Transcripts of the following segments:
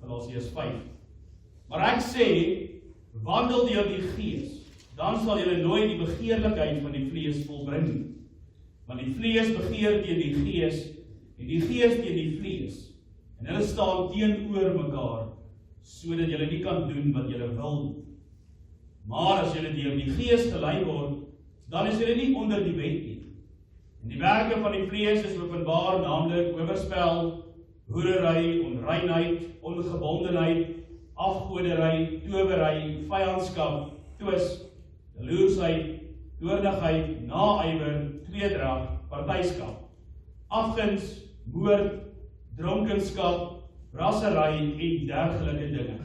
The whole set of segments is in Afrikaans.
Galasiërs 5. Maar ek sê, wandel deur die Gees, dan sal julle nooit die begeerlikheid van die vlees volbring nie. Want die vlees begeer teen die Gees, en die Gees teen die vlees, en hulle staan teenoor mekaar, sodat julle nie kan doen wat julle wil nie. Maar as julle deur die Gees gelei word, dan is julle nie onder die wet nie. En die werke van die vlees is openbaar, naamlik oorspel, hoerery, onreinheid, ongebondenheid, afgoderry, towery, vyandskap, twis, jaloersheid, toornigheid, naaiwer, tweedrag, partyskap, afguns, moord, dronkenskap, rassery en dergelike dinge.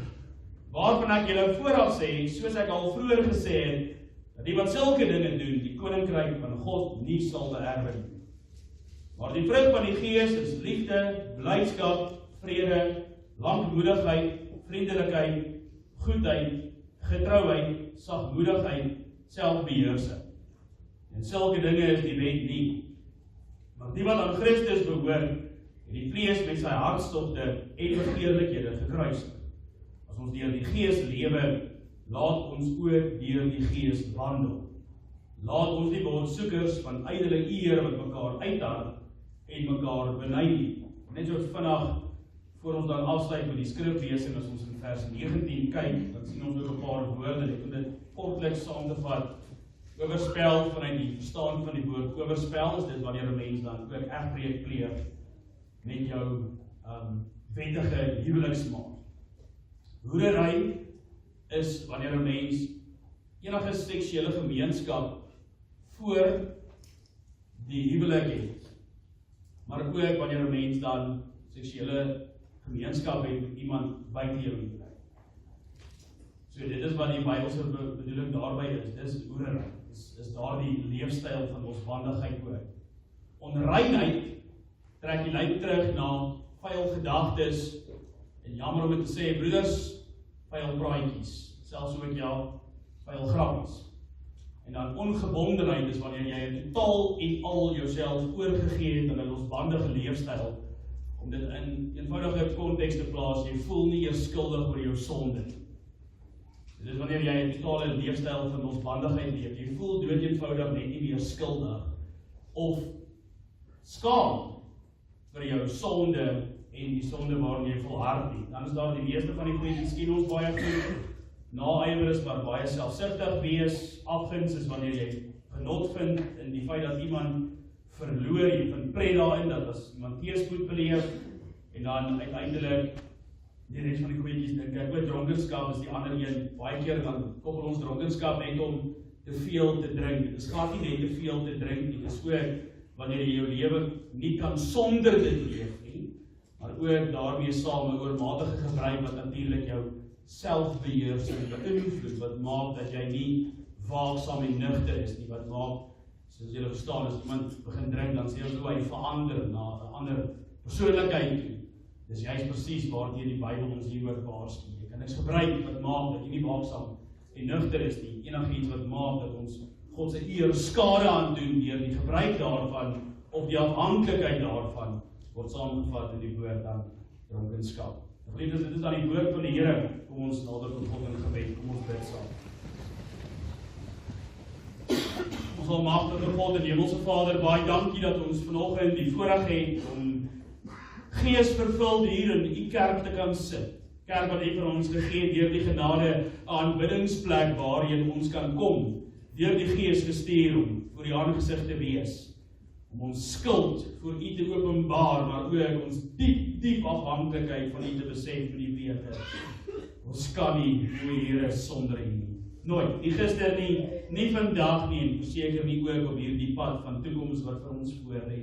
Waarvan ek julle vooraf sê, soos ek al vroeër gesê het, dat die wat sulke dinge doen, die koninkryk van God nie sal beerwe nie. Maar die vrug van die Gees is liefde, blydskap, vrede, lankmoedigheid, vriendelikheid, goedheid, getrouheid, sagmoedigheid, selfbeheersing. En sulke dinge is die wet nie. Want die wat aan Christus behoort, het die vlees met sy hartstogte en begeerlikhede gekruisig. As ons deur die Gees lewe, laat ons ook deur die Gees wandel. Laat ons nie word soekers van ydelle eer wat mekaar uithard en mekaar beny nie. Net so vinnig voor ons dan afsluit met die skriflesing, as ons in vers 19 kyk, dan sien ons ook 'n paar woorde, ek wil dit kortliks saam te vat. Oorspel vanuit die verstaan van die woord. Oorspel is dit wanneer 'n mens dan ook egbreek pleeg met jou wettige huweliksmaat. Hoerery is wanneer 'n mens enige seksuele gemeenskap voor die huwelik het, maar ook wanneer 'n mens dan seksuele gemeenskap het met iemand buite jou huwelik. So dit is wat die Bybelse bedoeling daarby is, dis hoerery, is daardie leefstyl van losbandigheid ook. Onreinheid trek die lyf terug na vuil gedagtes, en jammer om dit te sê, broeders, vuil praatjies, selfs ook vuil grappies. En dan ongebondenheid is wanneer jy totaal en al jouself oorgegee het aan 'n losbandige leefstyl, om dit in eenvoudige konteks te plaas, jy voel nie eers skuldig oor jou sonde. Dit is wanneer jy 'n totale leefstyl van losbandigheid leef, jy voel dood eenvoudig net nie meer skuldig of skaam vir jou sonde en die sonde waarin jy volhard nie. Dan is daar die meeste van die goed, miskien ons baie goed, naaiwer is, maar baie selfsugtig wees, afguns is wanneer jy genot vind in die feit dat iemand verloor, jy vind pret daarin, dat as iemand teëspoed beleef, en dan uiteindelik die res van die goedjies dink ek, ook dronkenskap is die ander een, baie keer dan koppel ons dronkenskap net om te veel te drink. Dit is glad nie net te veel te drink nie, dit is ook wanneer jy jou lewe nie kan sonder dit leef nie, maar ook daarmee saam 'n oormatige gebruik wat natuurlik jou selfbeheersing beïnvloed, wat maak dat jy nie waaksaam en nugter is nie, wat maak, soos julle verstaan, as iemand begin drink, dan sê ons hoe hy verander na 'n ander persoonlikheid toe. Dis juist presies waarteen die Bybel ons hieroor waarsku. Jy kan niks gebruik wat maak dat jy nie waaksaam en nugter is nie, enigiets wat maak dat ons God se eer skade aan doen deur die gebruik daarvan, of die afhanklikheid daarvan, word saamgevat in die woord dan dronkenskap. Geliefdes, dit is dan die woord van die Here. Kom ons nader tot God in gebed, kom ons bid saam. Ons almagtige God en Hemelse Vader, baie dankie dat ons vanoggend die voorreg het om geesvervuld hier in U kerk te kan sit. Kerk wat U vir ons gegee het deur die genade aanbiddingsplek waarheen ons kan kom, deur die Gees gestuur om voor U aangesig te wees, om ons skuld voor U te openbaar, maar ook ons diep afhanklikheid van U te besef in die wete. Ons kan nie, o Here, sonder U nie. Nooit, nie gister nie, nie vandag nie, en verseker nie ook op hierdie pad van toekoms wat vir ons voorlê.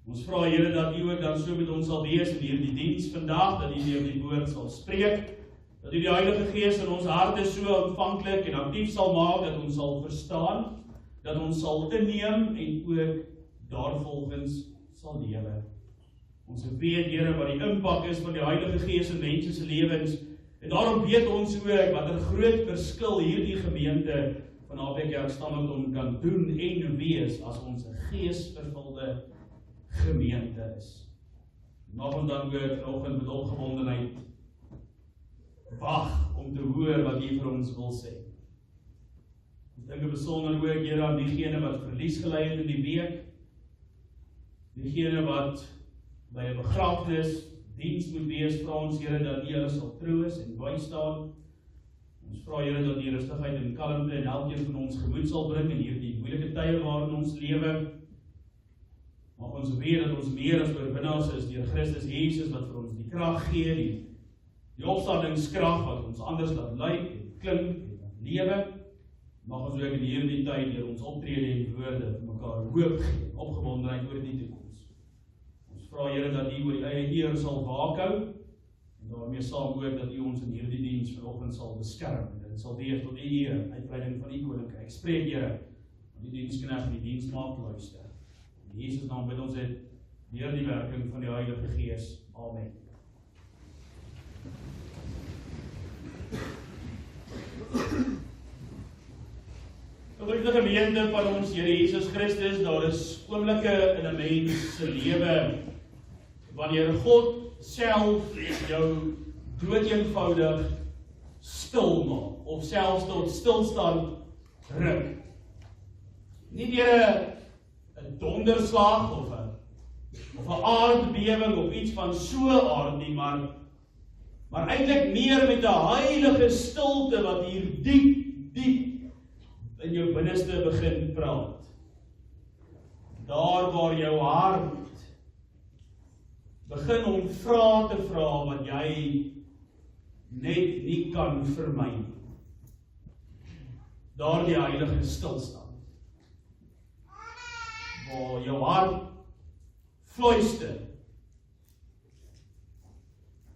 Ons vra Here dat U ook dan so met ons sal wees in hierdie diens vandag, dat U deur die woord sal spreek, dat U die Heilige Gees in ons harte so ontvanklik en aktief sal maak, dat ons sal verstaan, dat ons sal inneem en ook daarvolgens sal lewe. Ons weet, Here, wat die impak is van die Heilige Gees in mense se lewens, en daarom weet ons ook wat 'n groot verskil hierdie gemeente van AP Kerk Standerton kan doen en wees as ons 'n geesvervulde gemeente is. Mag ons dan ook vanoggend met opgewondenheid wag om te hoor wat U vir ons wil sê. Ek dink besonder ook, Here, aan diegene wat verlies gely het in die week, diegene wat by 'n begrafnis diens moet wees, vra ons, Here, dat U hulle sal troos en bystaan. Ons vra, Here, dat U rustigheid en kalmte in elkeen van ons gemoed sal bring in hierdie moeilike tye waarin ons lewe. Mag ons weet dat ons meer as oorwinnaars is deur Christus Jesus wat vir ons die krag gee, die opstandingskrag wat ons anders laat lyk en klink en lewe. Mag ons ook in hierdie tyd deur ons optrede en woorde vir mekaar hoop gee, opgewondenheid oor die toekoms. Ons vra, Here, dat U oor die eie eer sal waak hou en daarmee saam ook dat U ons in hierdie diens vanoggend sal beskerm en dit sal wees tot U eer, uitbreiding van U koninkryk. Ek spreek, Here, aan die diensknegt en die diensmaagd luister. In Jesus naam bid ons dit deur die werking van die Heilige Gees. Amen. Gelukkige gemeente van ons Here Jesus Christus, daar is oomblikke in 'n mens se lewe wanneer God self jou doeteenvoudig stil maak of selfs tot stilstand ruk. Nie deur 'n donderslag of 'n aardbewing of iets van so 'n aard nie, maar eintlik meer met 'n heilige stilte wat hier diep in jou binneste begin praat. Daar waar jou hart begin om vrae te vra wat jy net nie kan vermy nie. Daar die heilige stilstand. Waar jou hart fluister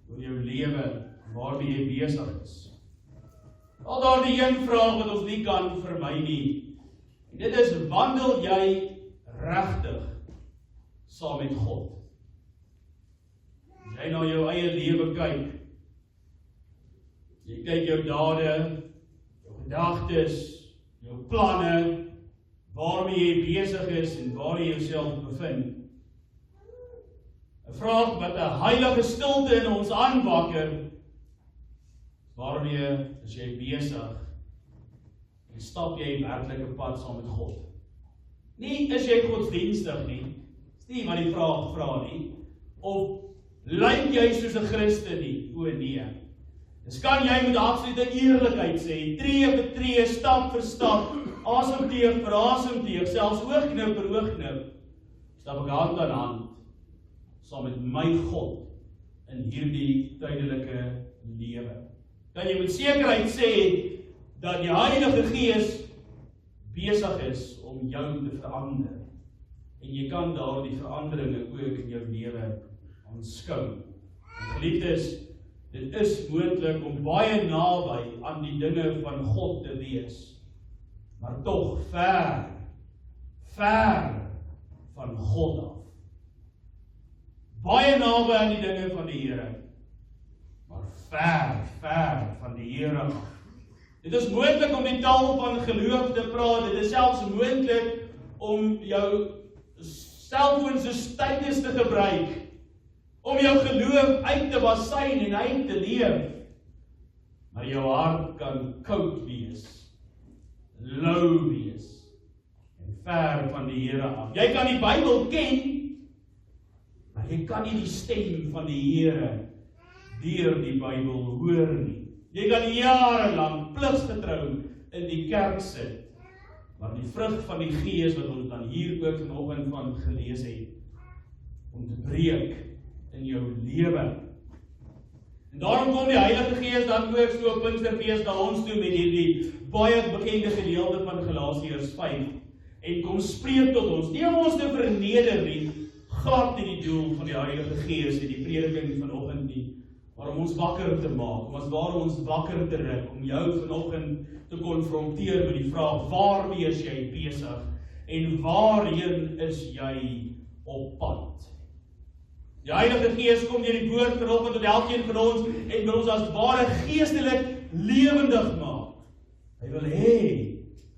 oor jou lewe, waarmee jy besig is. Al daar die een vraag wat ons nie kan vermy nie. En dit is, wandel jy regtig saam met God? As jy na jou eie lewe kyk, jy kyk jou dade, jou gedagtes, jou planne, waarmee jy besig is en waar jy jouself bevind. 'n Vraag wat 'n heilige stilte in ons aanwakker. Waarmee is jy besig en stap jy werklike pad saam met God? Nie is jy godsdienstig nie, is nie wat die vraag vra nie, of lyk jy soos 'n Christen nie? O nee. Dis kan jy met absolute eerlikheid sê, tree vir tree, stap vir stap, asemteug vir asemteug, selfs oogknip vir oogknip, stap ek hand aan hand saam met my God in hierdie tydelike lewe. Dan jy met sekerheid sê dat die Heilige Gees besig is om jou te verander. En jy kan daar die veranderinge ook in jou lewe aanskou. En geliefdes, dit is moontlik om baie naby aan die dinge van God te wees, maar tog ver van God af. Baie naby aan die dinge van die Here, maar ver van die Here af. Dit is moontlik om die taal van geloof te praat, dit is selfs moontlik om jou selfoon se tydens te gebruik, om jou geloof uit te basyn en uit te leef. Maar jou hart kan koud wees, lou wees, en ver van die Here af. Jy kan die Bybel ken, maar jy kan nie die stem van die Here deur die Bybel hoor nie. Jy kan jarelang pligsgetrou in die kerk sit, maar die vrug van die Gees wat ons dan hier ook vanoggend van gelees het, om te breek in jou lewe. En daarom kom die Heilige Gees dan ook so op Pinksterfees na ons toe met hierdie baie bekende gedeelte van Galasiërs 5 en kom spreek tot ons, nie om ons te verneder nie, glad nie die doel van die Heilige Gees en die prediking vanoggend nie, maar om ons wakker te maak, om as ware ons wakker te ruk, om jou vanoggend te konfronteer met die vraag, waarmee is jy besig en waarheen is jy op pad? Die Heilige Gees kom deur die woord vanoggend tot elkeen van ons en wil ons as ware geestelik lewendig maak. Hy wil hê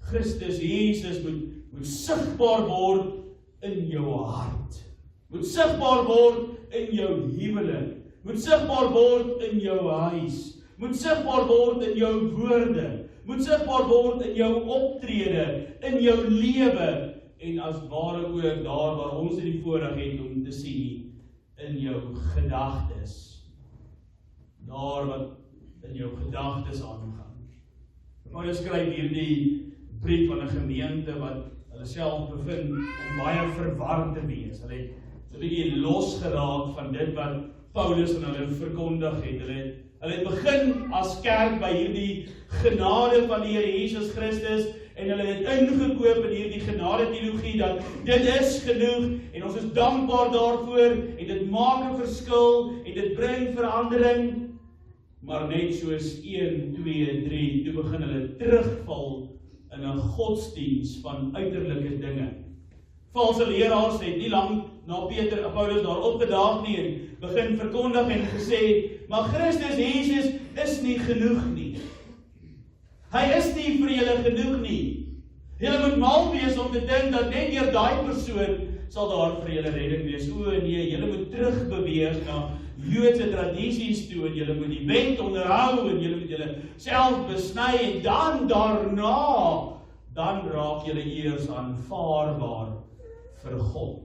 Christus Jesus moet sigbaar word in jou hart. Moet sigbaar word in jou huwelik. Moet sigbaar word in jou huis. moet sigbaar word in jou woorde, moet sigbaar word in jou optrede, in jou lewe, en as ware ook daar waar ons die voorreg het om te sien, in jou gedagtes, daar wat in jou gedagtes aangaan. Paulus skryf hierdie brief van 'n gemeente wat hulle self bevind om baie verward te wees. Hulle het so 'n bietjie losgeraak van dit wat Paulus aan hulle verkondig het. Hulle het begin as kerk by hierdie genade van die Here Jesus Christus en hulle het ingekoop in hierdie genade teologie dat dit is genoeg en ons is dankbaar daarvoor en dit maak 'n verskil en dit bring verandering. Maar net soos 1, 2, 3, toe begin hulle terugval in 'n godsdiens van uiterlike dinge. Valse leraars het nie lank na Paulus daar opgedaag nie en begin verkondig en gesê, maar Christus Jesus is nie genoeg nie. Hy is nie vir julle genoeg nie. Julle moet mal wees om te dink dat net deur daai persoon sal daar vir julle redding wees. O nee, julle moet terugbeweeg na Joodse tradisies toe en julle moet die wet onderhou en julle moet julle self besny en dan daarna, dan raak julle eers aanvaarbaar vir God.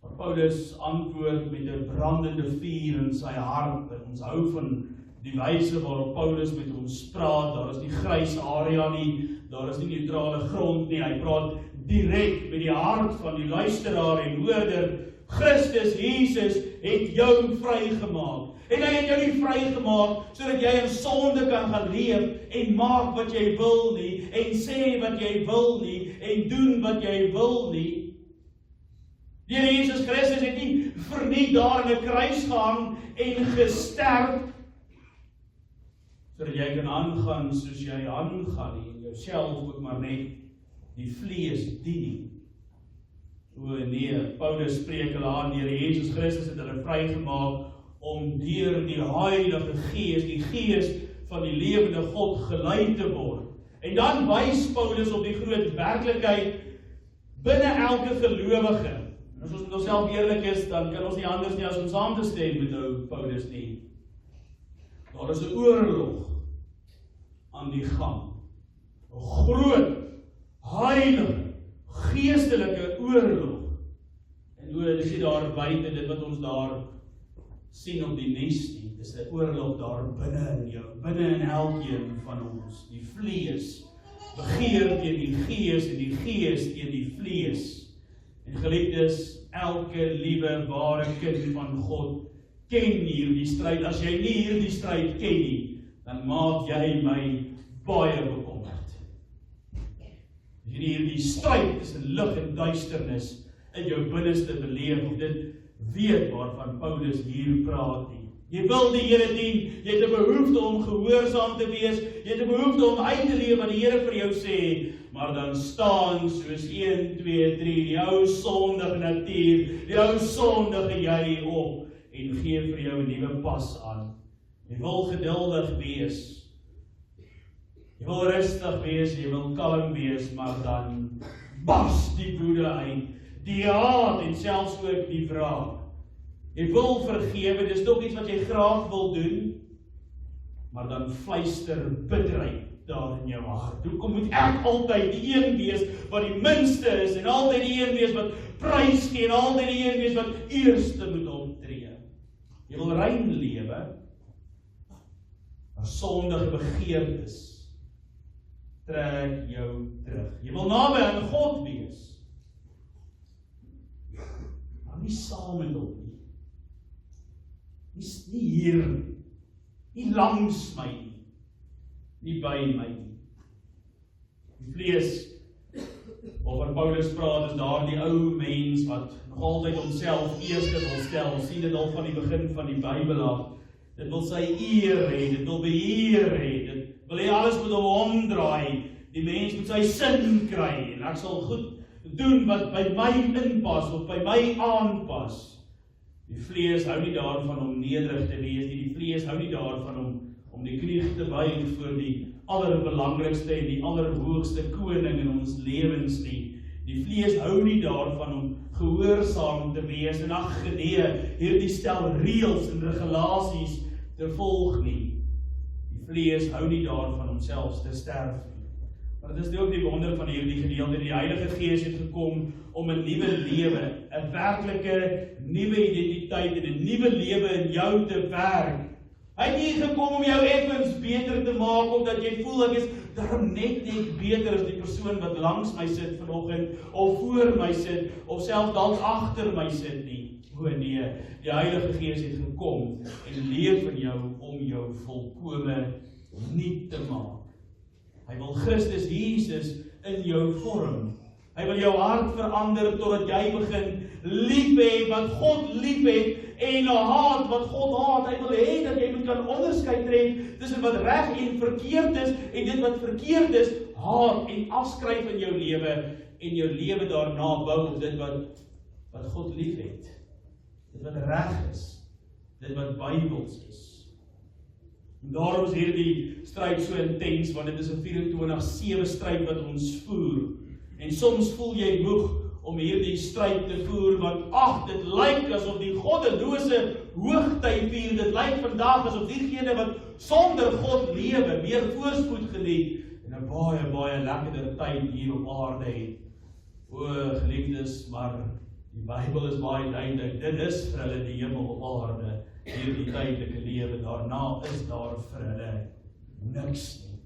Maar Paulus antwoord met 'n brandende vuur in sy hart en ons hou van die wyse waarop Paulus met ons praat. Daar is nie grys area nie, daar is nie neutrale grond nie. Hy praat direk met die hart van die luisteraar en hoorder. Christus Jesus het jou vrygemaak. En hy het jou nie vrygemaak sodat jy in sonde kan gaan leef en maak wat jy wil nie, en sê wat jy wil nie, en doen wat jy wil nie. Die Here Jesus Christus het nie verniet daar in 'n kruis gehang en gesterf sodat jy kan aangaan soos jy aangaan nie, en jouself ook maar net die vlees dien nie. O nee, Paulus spreek hulle aan, die Here Jesus Christus het hulle vrygemaak om deur die Heilige Gees, die Gees van die lewende God gelei te word. En dan wys Paulus op die groot werklikheid binne elke gelowige. En as ons met onsself eerlik is, dan kan ons nie anders nie as om saam te stem met ou Paulus nie. Daar is 'n oorlog aan die gang. 'n Groot, heilige, geestelike oorlog. En dis nie daar buite dit wat ons daar sien op die nuus nie. Dis 'n oorlog daar binne in jou, binne in elkeen van ons. Die vlees begeer teen die gees en die gees teen die vlees. En geliefdes, elke liewe ware kind van God ken hierdie stryd. As jy nie hierdie stryd ken nie, dan maak jy my baie bekommerd. As jy nie hierdie stryd tussen lig en duisternis in jou binneste beleef, of dit weet waarvan Paulus hier praat nie. Jy wil die Here dien, jy het 'n behoefte om gehoorsaam te wees, jy het 'n behoefte om uit te leef wat die Here vir jou sê, maar dan staan soos 1, 2, 3, die ou sondige natuur, die ou sondige jy op, en gee vir jou 'n nuwe pas aan. Jy wil geduldig wees, jy wil rustig wees, jy wil kalm wees, maar dan bars die woede uit, die haat en selfs ook die wraak. Jy wil vergewe, dis tog iets wat jy graag wil doen, maar dan fluister bitterheid daar in jou hart. Hoekom moet ek altyd die een wees wat die minste is, en altyd die een wees wat prys gee, en altyd die een wees wat eerste moet optree? Jy wil rein lewe, maar sondige begeertes trek jou terug. Jy wil naby aan God wees, maar nie saam met hom nie. Nie hier, nie langs my nie, nie by my nie. Die vlees, waaroor Paulus praat, is daar die ou mens wat nog altyd homself eerste wil stel, sien dit al van die begin van die Bybel af. Dit wil sy eer hê, dit wil beheer hê, dit wil hy alles moet omdraai, die mens moet sy sin kry, en ek sal goed doen wat by my inpas, of by my aanpas. Die vlees hou nie daarvan om nederig te wees nie, die vlees hou nie daarvan om die knie te buig voor die allerbelangrikste en die allerhoogste koning in ons lewens nie. Die vlees hou nie daarvan om gehoorsaam te wees en ag nee, hierdie stel reëls en regulasies te volg nie. Die vlees hou nie daarvan om selfs te sterf nie. Maar dit is ook die wonder van hierdie gedeelte. Die Heilige Gees het gekom om 'n nuwe lewe, 'n werklike nuwe identiteit en 'n nuwe lewe in jou te werk. Hy het nie gekom om jou effens beter te maak, omdat jy voel ek is daarom net beter as die persoon wat langs my sit vanoggend, of voor my sit, of selfs dalk agter my sit nie. O nee, die Heilige Gees het gekom en leef in jou om jou volkome nuut te maak. Hy wil Christus Jesus in jou vorm. Hy wil jou hart verander totdat jy begin lief hê wat God lief het en haat wat God haat. Hy wil hê dat jy moet kan onderskei tref tussen wat reg en verkeerd is en dit wat verkeerd is, haat en afskryf in jou lewe en jou lewe daarna bou op dit wat God lief het. Dit wat reg is, dit wat Bybels is. En daarom is hierdie stryd so intens, want dit is 'n 24/7 stryd wat ons voer. En soms voel jy moeg om hierdie stryd te voer, want dit lyk asof die goddelose hoogtyd vier, dit lyk vandag asof diegene wat sonder God lewe, meer voorspoed geniet, en 'n baie, baie lekkerder tyd hier op aarde het. O, geliefdes, maar die Bybel is baie duidelik, dit is vir hulle die hemel op aarde, hierdie tydelike lewe, daarna is daar vir hulle niks nie.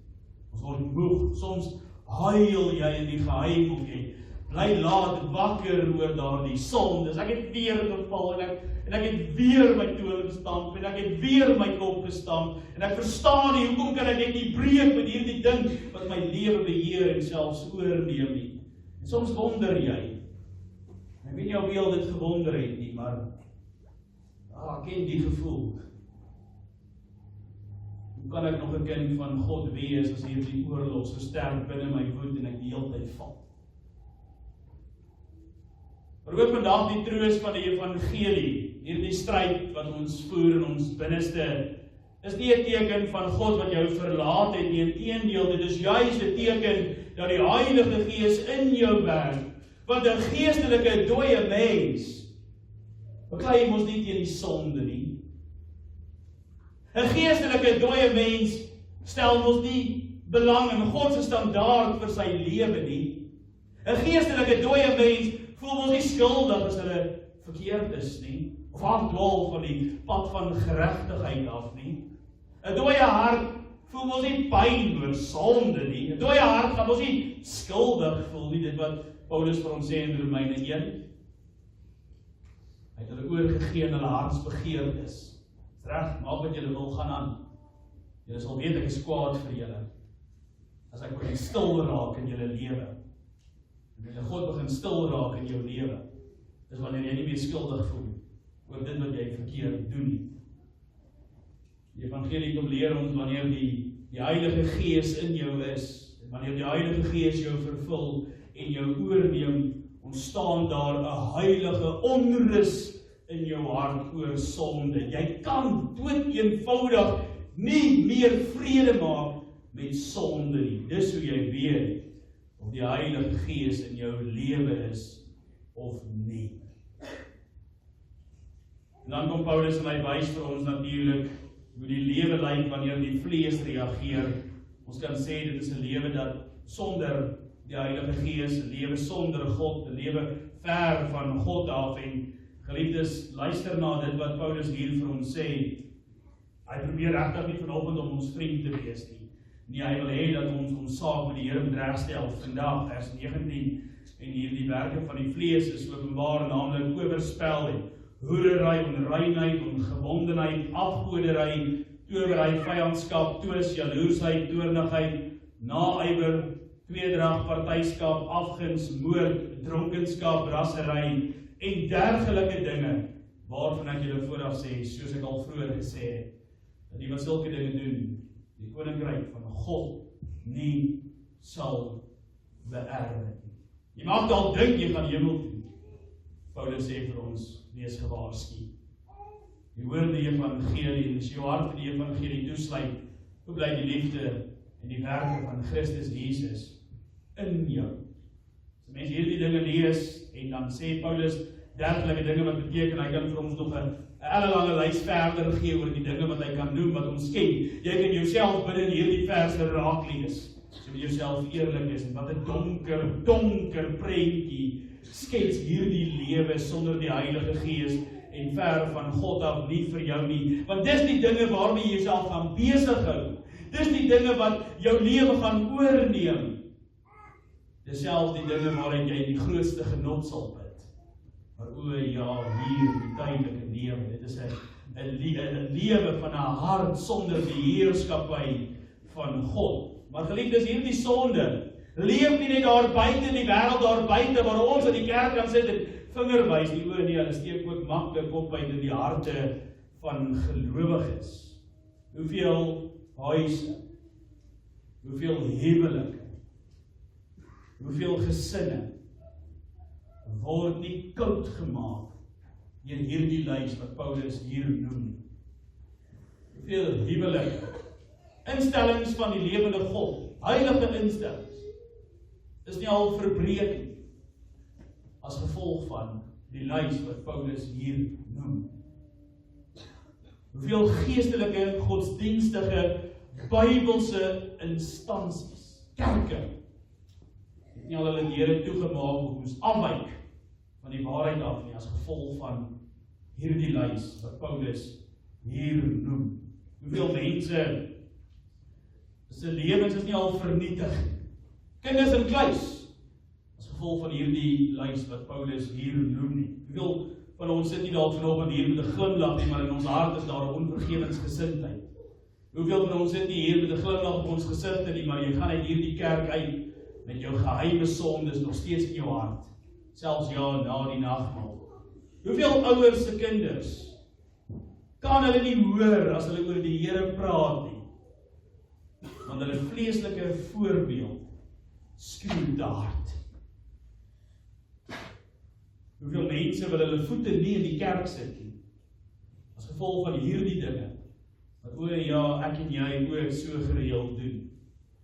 Ons word moeg, soms huil jy in die geheim, of jy bly laat wakker oor daardie sondes. Ek het weer geval, en ek het weer my tone gestamp, en ek het weer my kop gestamp, en ek verstaan nie, hoekom kan ek net nie breek met hierdie ding, wat my lewe beheer en selfs oorneem nie. En soms wonder jy, ek weet nie of jy al dit gewonder het nie, maar ek ken die gevoel. Hoe kan ek nog 'n kind van God wees as hierdie oorlog so sterk binne my woed en ek die hele tyd val? Maar ook vandag die troos van die evangelie, hierdie stryd wat ons voer in ons binneste, is nie 'n teken van God wat jou verlaat het nie, inteendeel, dit is juis 'n teken dat die Heilige Gees in jou werk, want 'n geestelike dooie mens beklei mos nie teen die sonde nie. 'n geestelike dooie mens stel mos nie belang in God se standaard vir sy lewe nie. 'n geestelike dooie mens voel mos nie skuldig as hulle verkeerd is nie, of afdwaal van die pad van geregtigheid af nie. 'n dooie hart voel mos nie pyn oor sonde nie. 'n dooie hart gaan mos nie skuldig voel nie, dit wat Paulus vir ons sê in Romeine 1. Hy het hulle oorgegee in hulle hartsbegeertes. Reg, maak wat julle wil, gaan aan. Julle sal weet ek is kwaad vir julle. As ek begin stil raak in julle lewe. En wanneer God begin stil raak in jou lewe, is wanneer jy nie meer skuldig voel oor dit wat jy verkeerd doen nie. Die evangelie kom leer ons wanneer die Heilige Gees in jou is, en wanneer die Heilige Gees jou vervul en jou oorneem, ontstaan daar 'n heilige onrus in jou hart oor sonde. Jy kan dood eenvoudig nie meer vrede maak met sonde nie. Dis hoe jy weet of die Heilige Gees in jou lewe is of nie. En dan kom Paulus en hy wys vir ons natuurlik hoe die lewe lyk wanneer die vlees reageer. Ons kan sê dit is 'n lewe dat sonder die Heilige Gees, 'n lewe sonder God, 'n lewe ver van God af. En geliefdes, luister na dit wat Paulus hier vir ons sê. Hy probeer regtig nie vanoggend om ons vriend te wees nie. Nee, hy wil hê dat ons saak met die Here moet regstel vandag, vers 19. En hierdie werke van die vlees is openbaar, naamlik oorspel en hoerery, onreinheid, ongebondenheid, afgoderry, towery, vyandskap, twis, jaloesheid, toornigheid, naaiwer, tweedrag, partyskap, afguns, moord, dronkenskap, rassery en dergelike dinge, waarvan ek julle vooraf sê, soos ek al vroeër gesê het, dat die wat sulke dinge doen, die koninkryk van God nie sal beerwe nie. Jy mag dalk dink jy gaan hemel toe. Paulus sê vir ons, wees gewaarsku. Jy hoor die evangelie, en as jy jou hart vir die evangelie toesluit, hoe bly die liefde en die werke van Christus Jesus in jou. As mense hierdie dinge lees, en dan sê Paulus, dergelike dinge wat beteken, hy kan vir ons nog 'n ellelange lys verder gee oor die dinge wat hy kan doen, wat ons ken. Jy kan jouself binne hierdie verse raak lees, as jy met jouself eerlik is, en wat 'n donker prentjie skets hierdie lewe sonder die Heilige Gees en ver van God af, nie vir jou nie. Want dis die dinge waarmee jy jouself gaan besig hou. Dis die dinge wat jou lewe gaan oorneem. Dis selfs die dinge waarin jy die grootste genot sal put. Maar ja, hier die tydelike lewe. Dit is 'n lewe van 'n hart sonder die heerskappy van God. Maar geliefdes, hierdie sonde leef nie net daar buite in die wêreld, daar buite waar ons in die kerk kan sit en vinger wys nie. Nee, hulle steek ook maklik op buite die harte van gelowiges. Hoeveel huise, hoeveel huwelike, hoeveel gesinne word nie koud gemaak deur hierdie lys wat Paulus hier noem. Hoeveel huwelike, instellings van die lewende God, heilige instellings, is nie al verbreek nie, as gevolg van die lys wat Paulus hier noem. Hoeveel geestelike, godsdienstige, Bybelse instansies, kerke, het nie al hulle deure toegemaak of moes afwyk van die waarheid af nie, as gevolg van hierdie lys wat Paulus hier noem. Hoeveel mense se lewens is nie al vernietig. Kinders in kluis, as gevolg van hierdie lys wat Paulus hier noem nie. Hoeveel van ons sit nie dalk vanoggend hier met 'n glimlag nie, maar in ons hart is daar 'n onvergewensgesindheid. Hoeveel van ons sit nie hier met 'n glimlag op ons gesigte nie, maar jy gaan uit hierdie kerk uit met jou geheime sondes nog steeds in jou hart, selfs ja na die nagmaal. Hoeveel ouers se kinders kan hulle nie hoor as hulle oor die Here praat nie, want hulle vleeslike voorbeeld skreeu te hard. Hoeveel mense wil hulle voete nie in die kerk sit nie, as gevolg van hierdie dinge, wat ja, ek en jy ook so gereeld doen.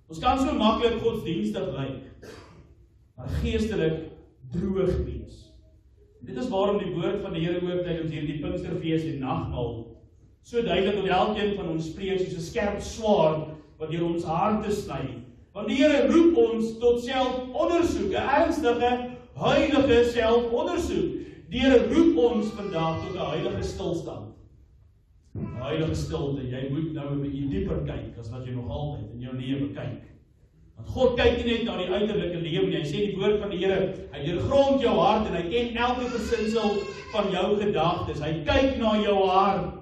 Ons kan so maklik godsdienstig lyk, maar geestelik droog wees. Dit is waarom die woord van die Here ook tydens hierdie Pinksterfees en nagmaal so duidelik tot elkeen van ons spreek soos 'n skerp swaard wat deur ons harte sny. Want die Here roep ons tot selfondersoek, 'n ernstige, heilige selfondersoek. Die Here roep ons vandag tot 'n heilige stilstand. 'n Heilige stilte. Jy moet nou 'n bietjie dieper kyk as wat jy nog altyd in jou lewe kyk. Want God kyk nie net na die uiterlike lewe nie. Hy sê die woord van die Here, hy deurgrond jou hart en hy ken elke versinsel van jou gedagtes. Hy kyk na jou hart.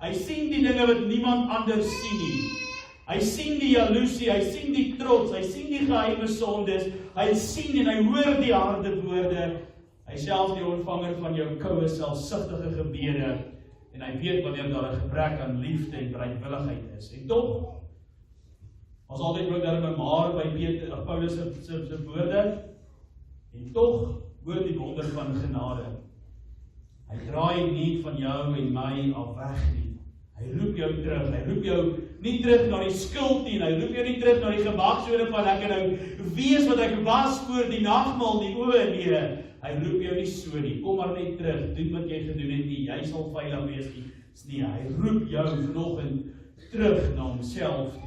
Hy sien die dinge wat niemand anders sien nie. Hy sien die jaloesie, hy sien die trots, hy sien die geheime sondes, hy sien en hy hoor die harde woorde. Hy selfs die ontvanger van jou koue, selfsugtige gebede. En hy weet wanneer daar 'n gebrek aan liefde en bereidwilligheid is. En tog, ons altyd ook daar 'n maar by Paulus se woorde, en tog hoor die wonder van genade. Hy draai nie van jou en my af weg nie. Hy roep jou terug. Hy roep jou nie terug na die skuld nie. Hy roep jou nie terug na die gemaksone van ek kan nou wees wat ek was voor die nagmaal nie. Nee. Hy roep jou nie so nie. Kom maar net terug. Doen wat jy gedoen het nie. Jy sal veilig wees nie. Nee, hy roep jou vanoggend terug na homself toe.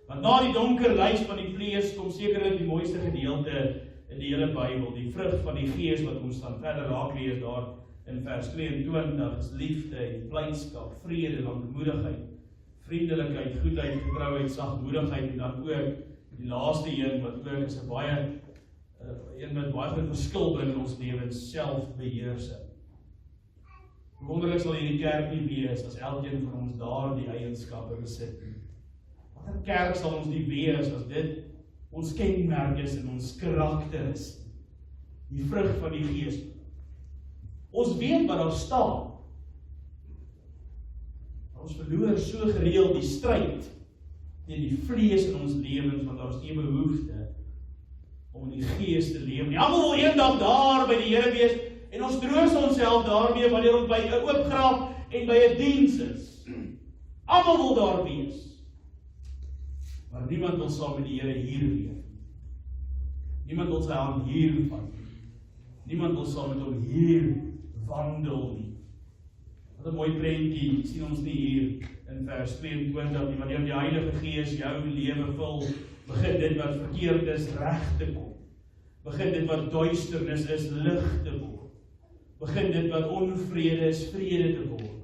Want na die donker lys van die vlees kom sekerlik die mooiste gedeelte in die hele Bybel, die vrug van die Gees wat ons dan verder raak lees daar in vers 22 is liefde en blydskap, vrede, lankmoedigheid, vriendelikheid, goedheid, getrouheid, sagmoedigheid en dan ook die laaste een wat ook is 'n baie een met baie groot verskil bring in ons lewens, selfbeheersing. Wonderlik sal hierdie kerk nie wees as elkeen van ons daardie eienskappe besit nie. Watter kerk sal ons nie wees as dit ons kenmerk is en ons karakter is? Die vrug van die Gees. Ons weet wat daar staan. Ons verloor so gereeld die stryd teen die vlees in ons lewens, want daar is nie behoefte om in die Gees te leef nie. Almal wil eendag daar by die Here wees en ons troos onsself daarmee wanneer ons by 'n oop graf en by 'n diens is. Almal wil daar wees. Maar niemand wil saam met die Here hier wees. Niemand wil sy hand hier vat. Niemand wil saam met hom hier wandel nie. Wat 'n mooi prentjie sien ons nie hier in vers 22 nie, wanneer die Heilige Gees jou lewe vul, begin dit wat verkeerd is reg te kom. Begin dit wat duisternis is lig te word. Begin dit wat onvrede is vrede te word.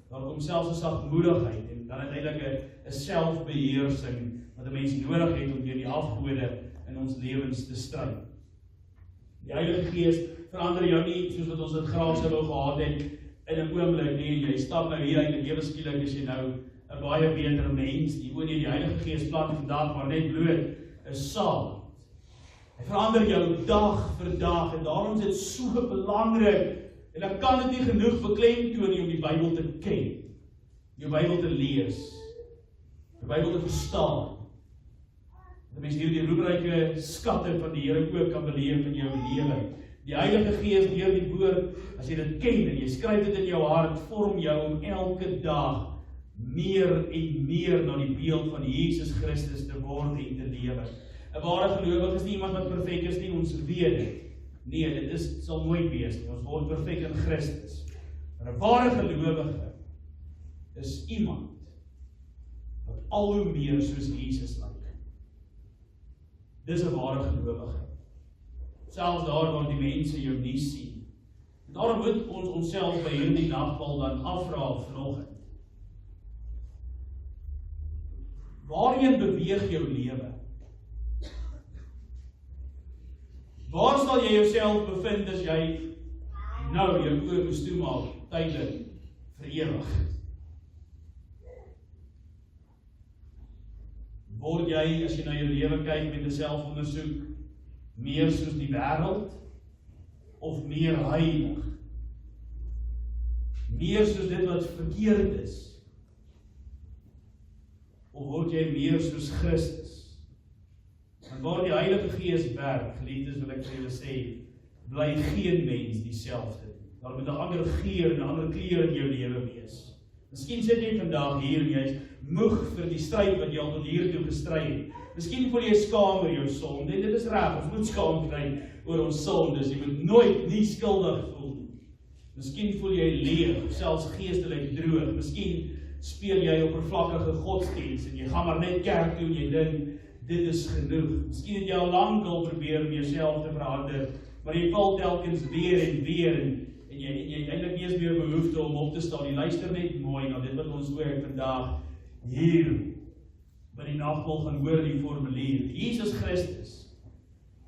Daar kom selfs 'n sagmoedigheid en dan uiteindelik 'n selfbeheersing wat 'n mens nodig het om deur die afgode in ons lewens te stry. Die Heilige Gees verander jou nie soos wat ons dit graag sou wou gehad het in 'n oomblik nie. Jy stap nou hier uit en ewe skielik is jy nou 'n baie beter mens. Die Heilige Gees plant vandag maar net bloot 'n saad. Hy verander jou dag vir dag en daarom is dit so belangrik en ek kan dit nie genoeg beklemtoon nie om die Bybel te ken, jou Bybel te lees, die Bybel te verstaan. Dat mens hierdie roemryke skatte van die Here ook kan beleef in jou lewe. Die Heilige Gees deur die woord, as jy dit ken en jy skryf dit in jou hart, vorm jou om elke dag meer en meer na die beeld van Jesus Christus te word en te lewe. 'n Ware gelowige is nie iemand wat perfek is nie, ons weet dit. Nee, dit sal nooit wees nie. Ons word perfek in Christus. Maar 'n ware gelowige is iemand wat al hoe meer soos Jesus lyk. Dis 'n ware gelowige. Selfs daar waar die mense jou nie sien. Daarom moet ons onsself by hierdie nagmaal dan afvra vanoggend. Waarheen beweeg jou lewe? Waar sal jy jouself bevind as jy nou jou oë moes toemaak, tydelik, vir ewig? Word jy, as jy na jou lewe kyk met 'n selfondersoek, meer soos die wêreld of meer heilig? Meer soos dit wat verkeerd is? Of word jy meer soos Christus? En waar die Heilige Gees werk, geliefdes, wil ek vir julle sê, bly geen mens dieselfde nie. Daar moet 'n ander geur en 'n ander kleur in jou lewe wees. Miskien sit jy vandag hier en jy is moeg vir die stryd wat jy al tot hier toe gestry het. Miskien voel jy skaam oor jou sonde, en dit is reg, ons moet skaam kry oor ons sondes. Jy moet nooit nie skuldig voel nie. Miskien voel jy leeg, selfs geestelik droog. Miskien speel jy oppervlakkige godsdiens en jy gaan maar net kerk toe en jy dink dit is genoeg. Miskien het jy al lank al probeer om jouself te verander, maar jy val telkens weer en jy eintlik nie eens meer behoefte om op te staan. Jy luister net mooi na dit wat ons hoor vandag hier by die nagmaal gaan hoor die formulier. Jesus Christus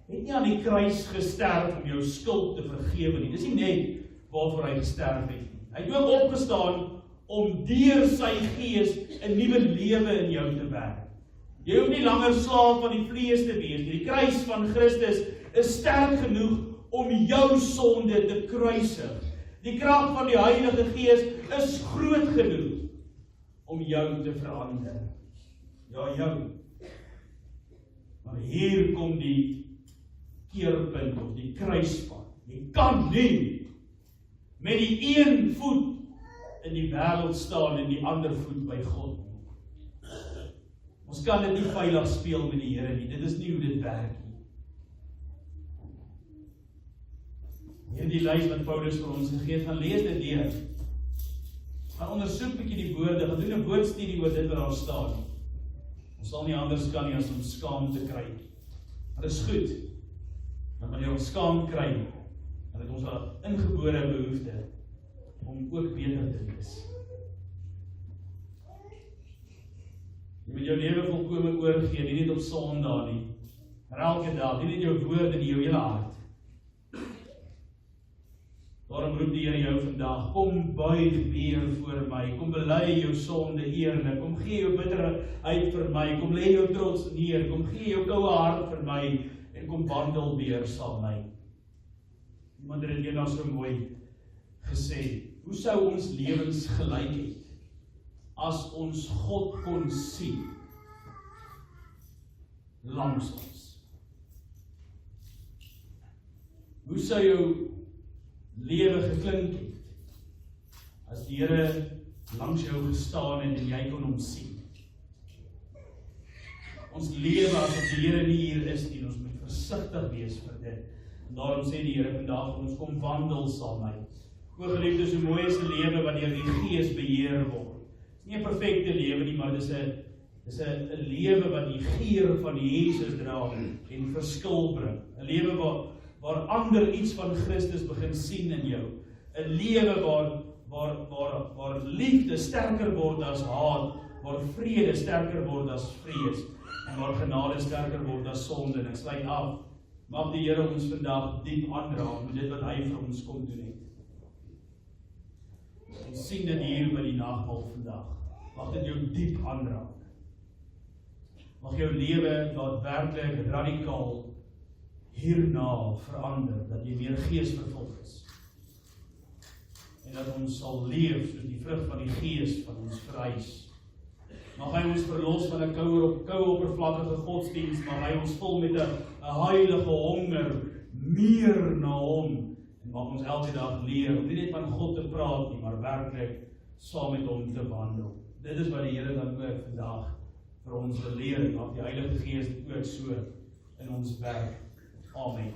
het nie aan die kruis gesterf om jou skuld te vergewe nie. Dis nie net waarvoor hy gesterf het nie. Hy het ook opgestaan om deur sy Gees 'n nuwe lewe in jou te werk. Jy hoef nie langer slaaf van die vlees te wees nie. Die kruis van Christus is sterk genoeg om jou sonde te kruisig. Die krag van die Heilige Gees is groot genoeg om jou te verander. Ja, jou. Maar hier kom die keerpunt of die kruispunt. Jy kan nie met die een voet in die wêreld staan en die ander voet by God nie. Ons kan dit nie veilig speel met die Here nie. Dit is nie hoe dit werk nie. Hierdie lys wat Paulus vir ons gegee het, gaan lees dit deur. Gaan ondersoek bietjie die woorde, gaan doen 'n woordstudie oor dit wat daar staan. Ons sal nie anders kan nie as om skaam te kry. Maar dit is goed. Want wanneer ons skaam kry, dan het ons 'n ingebore behoefte om ook beter te wees. Jy moet jou lewe volkome oorgee, nie net op Sondag nie, maar elke dag, nie net jou woorde nie, jou hele hart. Daarom roep die Here jou vandag, kom buig weer voor my, kom bely jou sonde eerlik, kom gee jou bitterheid vir my, kom lê jou trots neer, kom gee jou koue hart vir my, en kom wandel weer saam my. Iemand het dit eendag so mooi gesê, hoe sou ons lewens gelyk het, as ons God kon sien, langs ons? Hoe sou jou lewe geklink het, as die Here langs jou gestaan het en jy kon hom sien? Ons lewe asof die Here nie hier is nie, ons moet versigtig wees vir dit. En daarom sê die Here vandag vir ons, kom wandel saam met my. O geliefdes, hoe mooi is 'n lewe wat deur die Gees beheer word. Dit is nie 'n perfekte lewe nie, maar dis 'n lewe wat die geur van Jesus dra en verskil bring. 'n Lewe waar ander iets van Christus begin sien in jou. 'n Lewe waar liefde sterker word as haat, waar vrede sterker word as vrees, en waar genade sterker word as sonde. En ek sluit af, mag die Here ons vandag diep aanraak met dit wat hy vir ons kom doen het. Ons sien dit hier by die nagmaal vandag. Mag dit jou diep aanraak. Mag jou lewe daadwerklik radikaal hierna verander, dat jy meer Gees vervul is. En dat ons sal leef soos die vrug van die Gees van ons vereis. Mag hy ons verlos van 'n koue oppervlakkige godsdienst, mag hy ons vul met 'n heilige honger, meer na hom, en mag ons elke dag leer, om nie net van God te praat nie, maar werklik saam met hom te wandel. Dit is wat die Here dan ook vandag vir ons wil leer, mag die Heilige Gees dit ook so in ons werk. Amen.